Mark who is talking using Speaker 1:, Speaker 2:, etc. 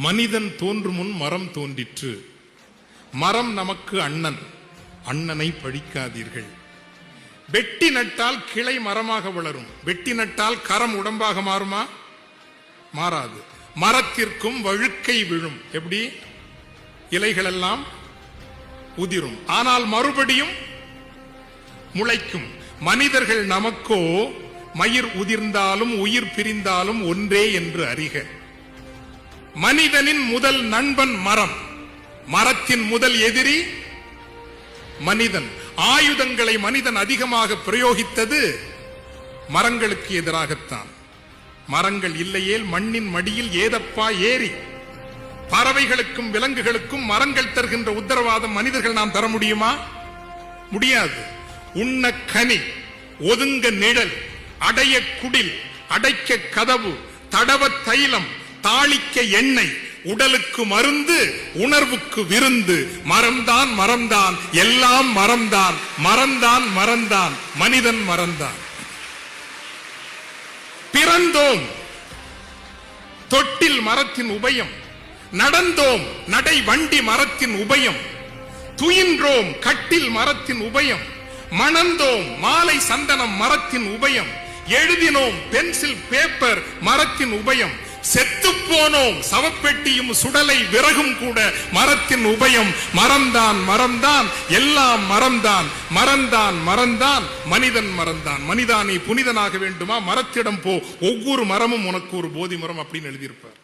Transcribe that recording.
Speaker 1: மனிதன் தோன்றும் முன் மரம் தோன்றிற்று. மரம் நமக்கு அண்ணன், அண்ணனை பழிக்காதீர்கள். வெட்டி நட்டால் கிளை மரமாக வளரும், வெட்டி நட்டால் கரம் உடம்பாக மாறுமா? மாறாது. மரத்திற்கும் வழுக்கை விழும். எப்படி? இலைகள் எல்லாம் உதிரும், ஆனால் மறுபடியும் முளைக்கும். மனிதர்கள் நமக்கோ மயிர் உதிர்ந்தாலும் உயிர் பிரிந்தாலும் ஒன்றே என்று அறிக. மனிதனின் முதல் நண்பன் மரம், மரத்தின் முதல் எதிரி மனிதன். ஆயுதங்களை மனிதன் அதிகமாக பிரயோகித்தது மரங்களுக்கு எதிராகத்தான். மரங்கள் இல்லையேல் மண்ணின் மடியில் ஏதப்பா ஏறி. பறவைகளுக்கும் விலங்குகளுக்கும் மரங்கள் தருகின்ற உத்தரவாதம் மனிதர்கள் நாம் தர முடியுமா? முடியாது. உண்ண கனி, ஒதுங்க நிழல், அடைய குடில், அடைக்க கதவு, தடவ தைலம், தாளிக்க எண்ணெய், உடலுக்கு மருந்து, உணர்வுக்கு விருந்து. மரம்தான் மரம்தான், எல்லாம் மரம்தான், மரம்தான் மரம்தான், மனிதன் மரம்தான். பிறந்தோம் தொட்டில் மரத்தின் உபயம், நடந்தோம் நடை வண்டி மரத்தின் உபயம், துயின்றோம் கட்டில் மரத்தின் உபயம், மணந்தோம் மாலை சந்தனம் மரத்தின் உபயம், எழுதினோம் பென்சில் பேப்பர் மரத்தின் உபயம், செத்து போனோம் சவப்பெட்டியும் சுடலை விறகும் கூட மரத்தின் உபயம். மரம்தான் மரம்தான், எல்லாம் மரம்தான், மரம்தான் மரம்தான், மனிதன் மரம்தான். மனிதா நீ புனிதனாக வேண்டுமா? மரத்திடம் போ, ஒவ்வொரு மரமும் உனக்கு ஒரு போதி மரம் அப்படின்னு எழுதியிருப்பார்.